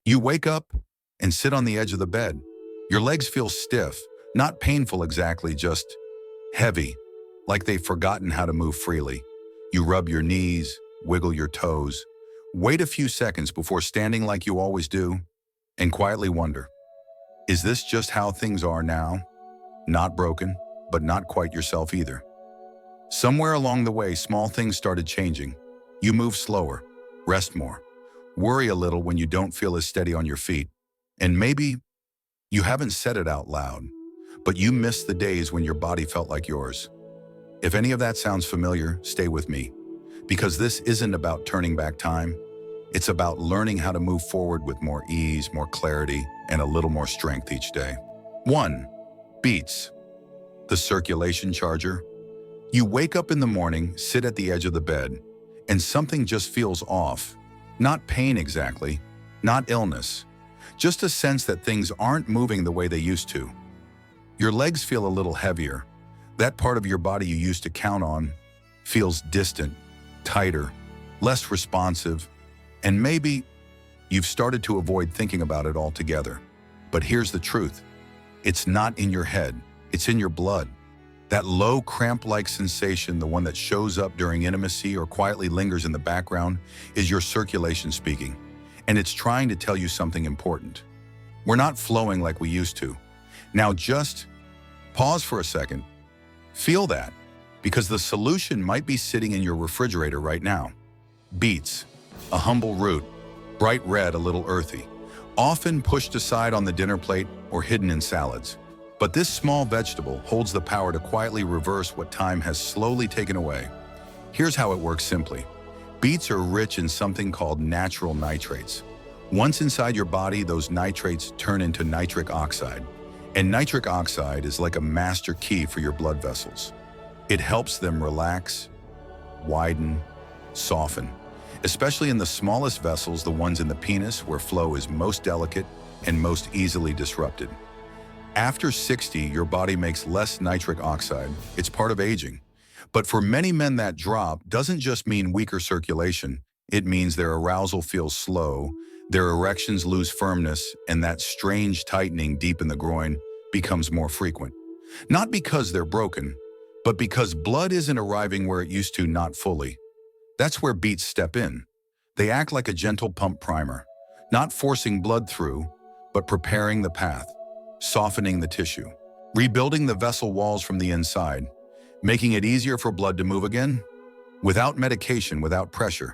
You wake up and sit on the edge of the bed. Your legs feel stiff, not painful exactly, just heavy, like they've forgotten how to move freely. You rub your knees, wiggle your toes, wait a few seconds before standing like you always do, and quietly wonder, is this just how things are now? Not broken, but not quite yourself either. Somewhere along the way, small things started changing. You move slower, rest more, worry a little when you don't feel as steady on your feet. And maybe you haven't said it out loud, but you miss the days when your body felt like yours. If any of that sounds familiar, stay with me, because this isn't about turning back time. It's about learning how to move forward with more ease, more clarity, and a little more strength each day. 1. Beats. The circulation charger. You wake up in the morning, sit at the edge of the bed, and something just feels off. Not pain exactly, not illness, just a sense that things aren't moving the way they used to. Your legs feel a little heavier. That part of your body you used to count on feels distant, tighter, less responsive, and maybe you've started to avoid thinking about it altogether. But here's the truth. It's not in your head, it's in your blood. That low cramp-like sensation, the one that shows up during intimacy or quietly lingers in the background, is your circulation speaking, and it's trying to tell you something important. We're not flowing like we used to. Now just pause for a second. Feel that, because the solution might be sitting in your refrigerator right now. Beets, a humble root, bright red, a little earthy, often pushed aside on the dinner plate or hidden in salads. But this small vegetable holds the power to quietly reverse what time has slowly taken away. Here's how it works simply. Beets are rich in something called natural nitrates. Once inside your body, those nitrates turn into nitric oxide. And nitric oxide is like a master key for your blood vessels. It helps them relax, widen, soften, especially in the smallest vessels, the ones in the penis where flow is most delicate and most easily disrupted. After 60, your body makes less nitric oxide. It's part of aging. But for many men, that drop doesn't just mean weaker circulation. It means their arousal feels slow, their erections lose firmness, and that strange tightening deep in the groin becomes more frequent. Not because they're broken, but because blood isn't arriving where it used to, not fully. That's where beets step in. They act like a gentle pump primer, not forcing blood through, but preparing the path, softening the tissue, rebuilding the vessel walls from the inside, making it easier for blood to move again, without medication, without pressure.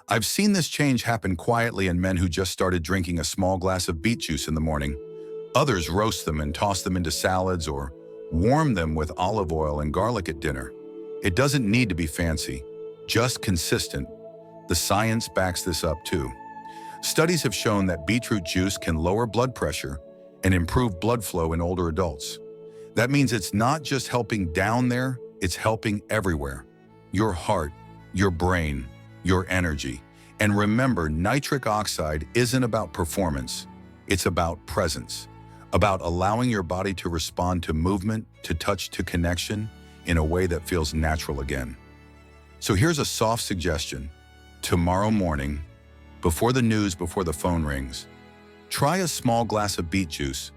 I've seen this change happen quietly in men who just started drinking a small glass of beet juice in the morning. Others roast them and toss them into salads or warm them with olive oil and garlic at dinner. It doesn't need to be fancy, just consistent. The science backs this up too. Studies have shown that beetroot juice can lower blood pressure and improve blood flow in older adults. That means it's not just helping down there, it's helping everywhere. Your heart, your brain, your energy. And remember, nitric oxide isn't about performance. It's about presence, about allowing your body to respond to movement, to touch, to connection in a way that feels natural again. So here's a soft suggestion. Tomorrow morning, before the news, before the phone rings, try a small glass of beet juice.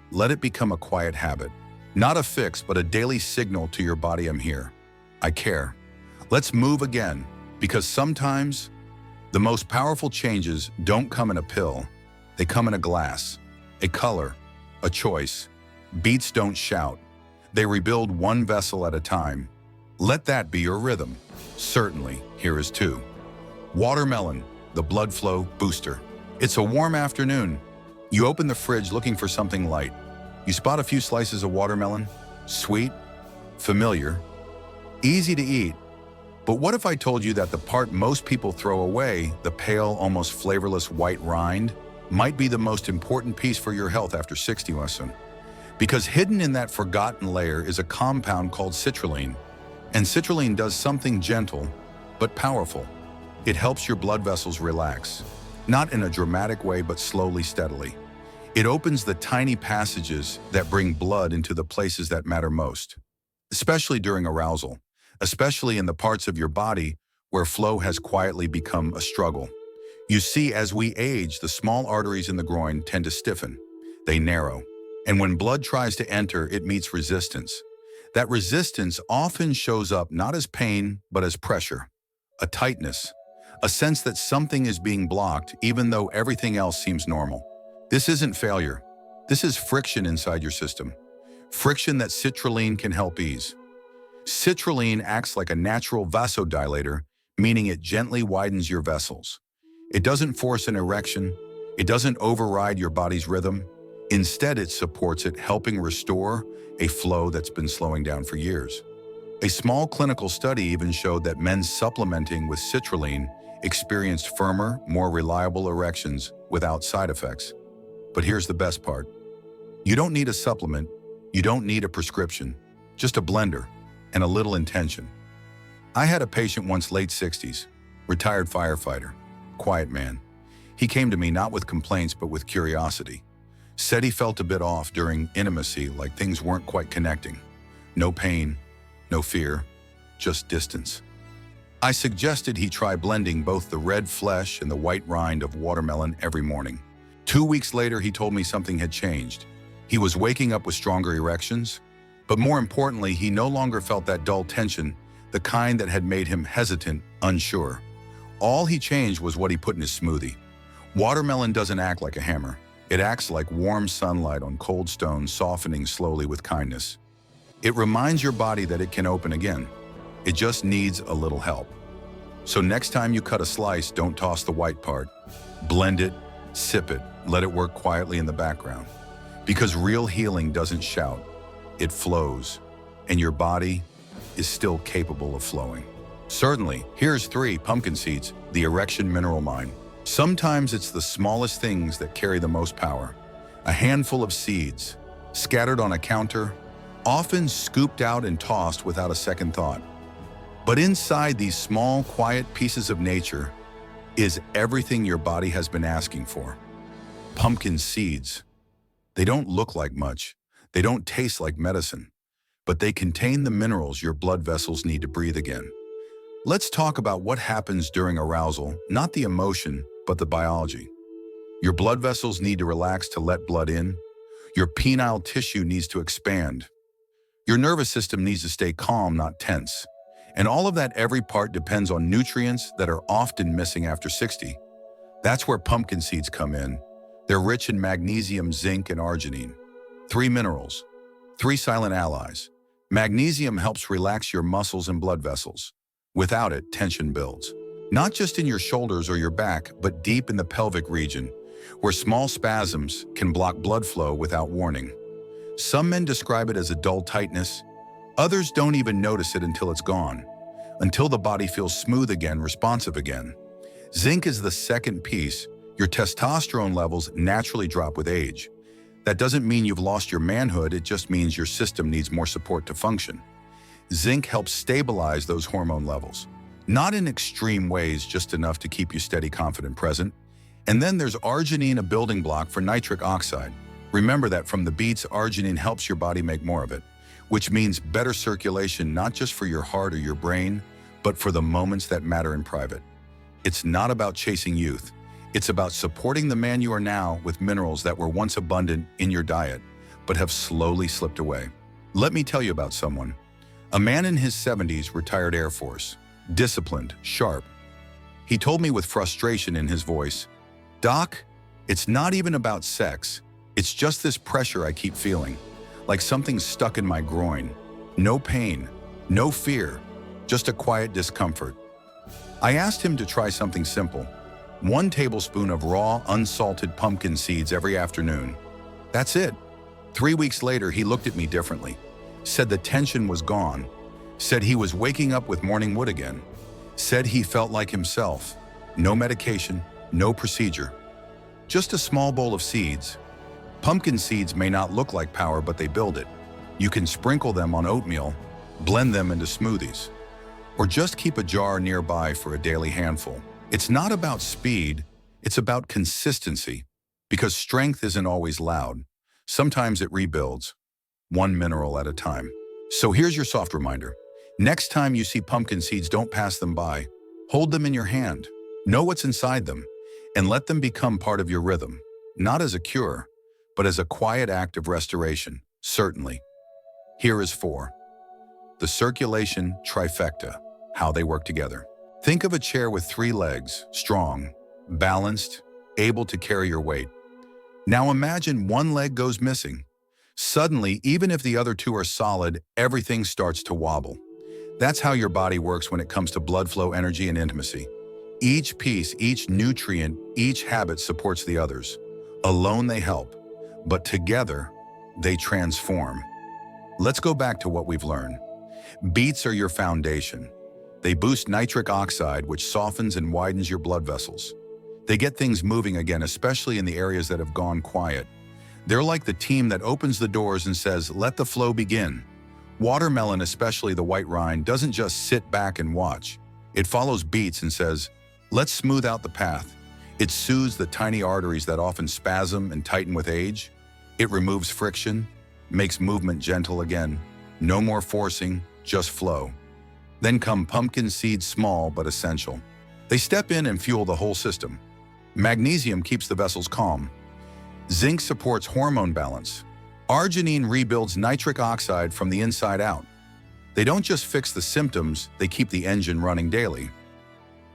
Let it become a quiet habit. Not a fix, but a daily signal to your body, I'm here. I care. Let's move again, because sometimes the most powerful changes don't come in a pill. They come in a glass, a color, a choice. Beets don't shout. They rebuild one vessel at a time. Let that be your rhythm. Certainly, here is 2. Watermelon, the blood flow booster. It's a warm afternoon. You open the fridge looking for something light. You spot a few slices of watermelon. Sweet, familiar, easy to eat. But what if I told you that the part most people throw away, the pale, almost flavorless white rind, might be the most important piece for your health after 60 lesson? Because hidden in that forgotten layer is a compound called citrulline. And citrulline does something gentle, but powerful. It helps your blood vessels relax. Not in a dramatic way, but slowly, steadily. It opens the tiny passages that bring blood into the places that matter most, especially during arousal, especially in the parts of your body where flow has quietly become a struggle. You see, as we age, the small arteries in the groin tend to stiffen. They narrow. And when blood tries to enter, it meets resistance. That resistance often shows up not as pain, but as pressure, a tightness, a sense that something is being blocked even though everything else seems normal. This isn't failure. This is friction inside your system. Friction that citrulline can help ease. Citrulline acts like a natural vasodilator, meaning it gently widens your vessels. It doesn't force an erection. It doesn't override your body's rhythm. Instead, it supports it, helping restore a flow that's been slowing down for years. A small clinical study even showed that men supplementing with citrulline experienced firmer, more reliable erections without side effects. But here's the best part. You don't need a supplement. You don't need a prescription. Just a blender and a little intention. I had a patient once, late 60s, retired firefighter, quiet man. He came to me not with complaints but with curiosity. Said he felt a bit off during intimacy, like things weren't quite connecting. No pain, no fear, just distance. I suggested he try blending both the red flesh and the white rind of watermelon every morning. 2 weeks later, he told me something had changed. He was waking up with stronger erections, but more importantly, he no longer felt that dull tension, the kind that had made him hesitant, unsure. All he changed was what he put in his smoothie. Watermelon doesn't act like a hammer. It acts like warm sunlight on cold stone, softening slowly with kindness. It reminds your body that it can open again. It just needs a little help. So next time you cut a slice, don't toss the white part. Blend it, sip it, let it work quietly in the background. Because real healing doesn't shout, it flows, and your body is still capable of flowing. Certainly, here's 3 pumpkin seeds, the erection mineral mine. Sometimes it's the smallest things that carry the most power. A handful of seeds, scattered on a counter, often scooped out and tossed without a second thought. But inside these small, quiet pieces of nature is everything your body has been asking for. Pumpkin seeds. They don't look like much. They don't taste like medicine, but they contain the minerals your blood vessels need to breathe again. Let's talk about what happens during arousal, not the emotion, but the biology. Your blood vessels need to relax to let blood in. Your penile tissue needs to expand. Your nervous system needs to stay calm, not tense. And all of that, every part depends on nutrients that are often missing after 60. That's where pumpkin seeds come in. They're rich in magnesium, zinc, and arginine. 3 minerals, 3 silent allies. Magnesium helps relax your muscles and blood vessels. Without it, tension builds. Not just in your shoulders or your back, but deep in the pelvic region, where small spasms can block blood flow without warning. Some men describe it as a dull tightness. Others don't even notice it until it's gone, until the body feels smooth again, responsive again. Zinc is the second piece. Your testosterone levels naturally drop with age. That doesn't mean you've lost your manhood, it just means your system needs more support to function. Zinc helps stabilize those hormone levels. Not in extreme ways, just enough to keep you steady, confident, present. And then there's arginine, a building block for nitric oxide. Remember that from the beets, arginine helps your body make more of it, which means better circulation, not just for your heart or your brain, but for the moments that matter in private. It's not about chasing youth. It's about supporting the man you are now with minerals that were once abundant in your diet, but have slowly slipped away. Let me tell you about someone. A man in his 70s, retired Air Force, disciplined, sharp. He told me with frustration in his voice, "Doc, it's not even about sex. It's just this pressure I keep feeling, like something's stuck in my groin. No pain, no fear, just a quiet discomfort." I asked him to try something simple. 1 tablespoon of raw, unsalted pumpkin seeds every afternoon. That's it. 3 weeks later, he looked at me differently, said the tension was gone, said he was waking up with morning wood again, said he felt like himself. No medication, no procedure. Just a small bowl of seeds. Pumpkin seeds may not look like power, but they build it. You can sprinkle them on oatmeal, blend them into smoothies, or just keep a jar nearby for a daily handful. It's not about speed, it's about consistency, because strength isn't always loud. Sometimes it rebuilds, 1 mineral at a time. So here's your soft reminder. Next time you see pumpkin seeds, don't pass them by. Hold them in your hand. Know what's inside them. and let them become part of your rhythm, not as a cure, but as a quiet act of restoration, certainly. Here is 4. The circulation trifecta, how they work together. Think of a chair with 3 legs, strong, balanced, able to carry your weight. Now imagine one leg goes missing. Suddenly, even if the other 2 are solid, everything starts to wobble. That's how your body works when it comes to blood flow, energy, and intimacy. Each piece, each nutrient, each habit supports the others. Alone they help, but together they transform. Let's go back to what we've learned. Beets are your foundation. They boost nitric oxide, which softens and widens your blood vessels. They get things moving again, especially in the areas that have gone quiet. They're like the team that opens the doors and says, let the flow begin. Watermelon, especially the white rind, doesn't just sit back and watch. It follows beets and says, let's smooth out the path. It soothes the tiny arteries that often spasm and tighten with age. It removes friction, makes movement gentle again. No more forcing, just flow. Then come pumpkin seeds, small but essential. They step in and fuel the whole system. Magnesium keeps the vessels calm. Zinc supports hormone balance. Arginine rebuilds nitric oxide from the inside out. They don't just fix the symptoms, they keep the engine running daily.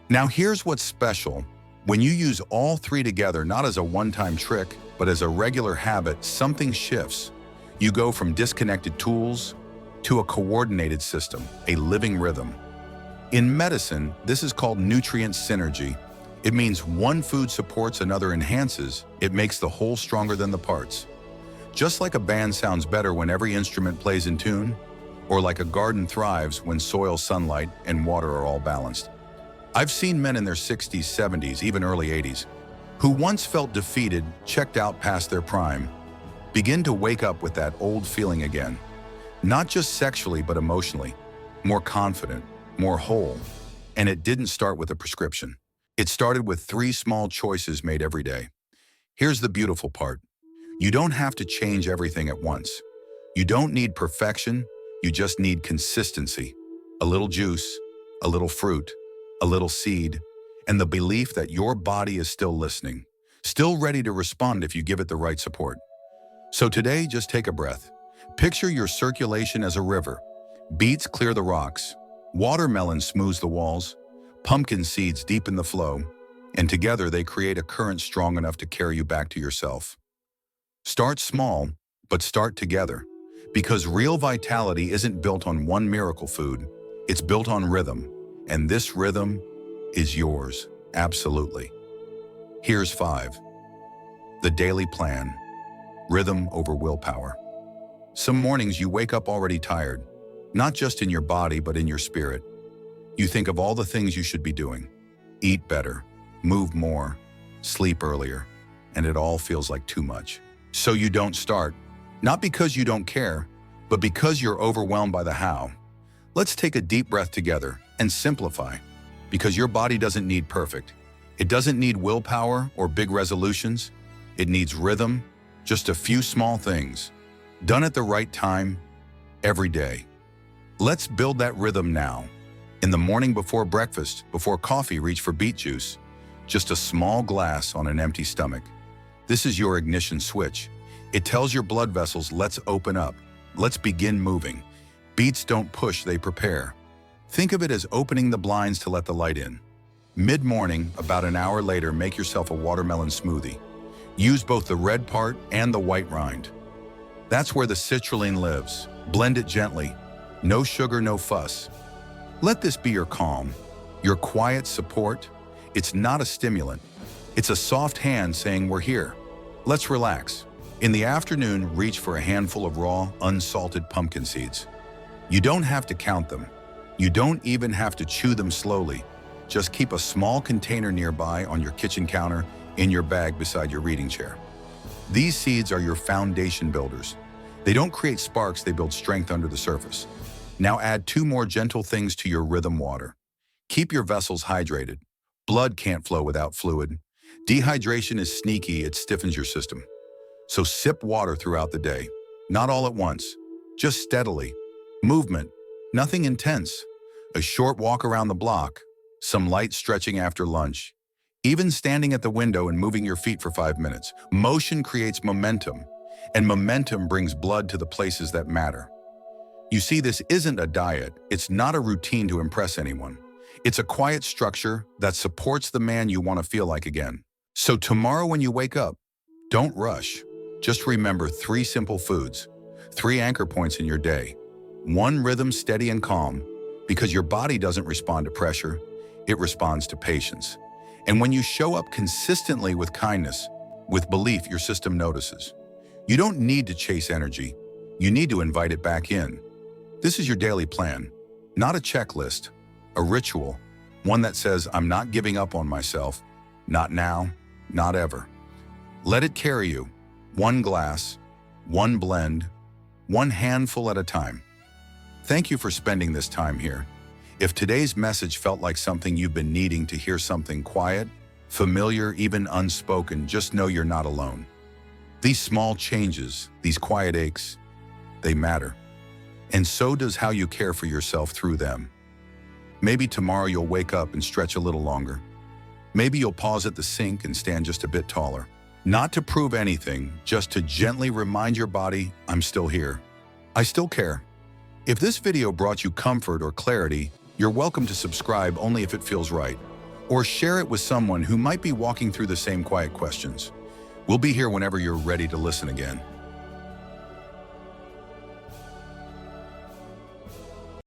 Now here's what's special. When you use all 3 together, not as a one-time trick, but as a regular habit, something shifts. You go from disconnected tools to a coordinated system, a living rhythm. In medicine, this is called nutrient synergy. It means one food supports, another enhances. It makes the whole stronger than the parts. Just like a band sounds better when every instrument plays in tune, or like a garden thrives when soil, sunlight, and water are all balanced. I've seen men in their 60s, 70s, even early 80s, who once felt defeated, checked out past their prime, begin to wake up with that old feeling again. Not just sexually, but emotionally. More confident, more whole. And it didn't start with a prescription. It started with 3 small choices made every day. Here's the beautiful part. You don't have to change everything at once. You don't need perfection, you just need consistency. A little juice, a little fruit, a little seed, and the belief that your body is still listening, still ready to respond if you give it the right support. So today, just take a breath. Picture your circulation as a river. Beets clear the rocks, watermelon smooths the walls, pumpkin seeds deepen the flow, and together they create a current strong enough to carry you back to yourself. Start small, but start together, because real vitality isn't built on one miracle food, it's built on rhythm, and this rhythm is yours, absolutely. Here's 5. The daily plan. Rhythm over willpower. Some mornings you wake up already tired, not just in your body, but in your spirit. You think of all the things you should be doing. Eat better, move more, sleep earlier, and it all feels like too much. So you don't start, not because you don't care, but because you're overwhelmed by the how. Let's take a deep breath together and simplify, because your body doesn't need perfect. It doesn't need willpower or big resolutions. It needs rhythm, just a few small things, done at the right time, every day. Let's build that rhythm now. In the morning before breakfast, before coffee, reach for beet juice. Just a small glass on an empty stomach. This is your ignition switch. It tells your blood vessels, let's open up. Let's begin moving. Beets don't push, they prepare. Think of it as opening the blinds to let the light in. Mid-morning, about an hour later, make yourself a watermelon smoothie. Use both the red part and the white rind. That's where the citrulline lives. Blend it gently. No sugar, no fuss. Let this be your calm, your quiet support. It's not a stimulant. It's a soft hand saying, we're here. Let's relax. In the afternoon, reach for a handful of raw, unsalted pumpkin seeds. You don't have to count them. You don't even have to chew them slowly. Just keep a small container nearby on your kitchen counter, in your bag beside your reading chair. These seeds are your foundation builders. They don't create sparks, they build strength under the surface. Now add 2 more gentle things to your rhythm water. Keep your vessels hydrated. Blood can't flow without fluid. Dehydration is sneaky, it stiffens your system. So sip water throughout the day. Not all at once, just steadily. Movement, nothing intense. A short walk around the block, some light stretching after lunch. Even standing at the window and moving your feet for 5 minutes. Motion creates momentum, and momentum brings blood to the places that matter. You see, this isn't a diet. It's not a routine to impress anyone. It's a quiet structure that supports the man you want to feel like again. So tomorrow when you wake up, don't rush. Just remember 3 simple foods, 3 anchor points in your day. 1 rhythm steady and calm, because your body doesn't respond to pressure, it responds to patience. And when you show up consistently with kindness, with belief, your system notices. You don't need to chase energy. You need to invite it back in. This is your daily plan, not a checklist, a ritual, one that says, I'm not giving up on myself, not now, not ever. Let it carry you, 1 glass, 1 blend, 1 handful at a time. Thank you for spending this time here. If today's message felt like something you've been needing to hear, something quiet, familiar, even unspoken, just know you're not alone. These small changes, these quiet aches, they matter. And so does how you care for yourself through them. Maybe tomorrow you'll wake up and stretch a little longer. Maybe you'll pause at the sink and stand just a bit taller. Not to prove anything, just to gently remind your body, I'm still here. I still care. If this video brought you comfort or clarity, you're welcome to subscribe only if it feels right. Or share it with someone who might be walking through the same quiet questions. We'll be here whenever you're ready to listen again.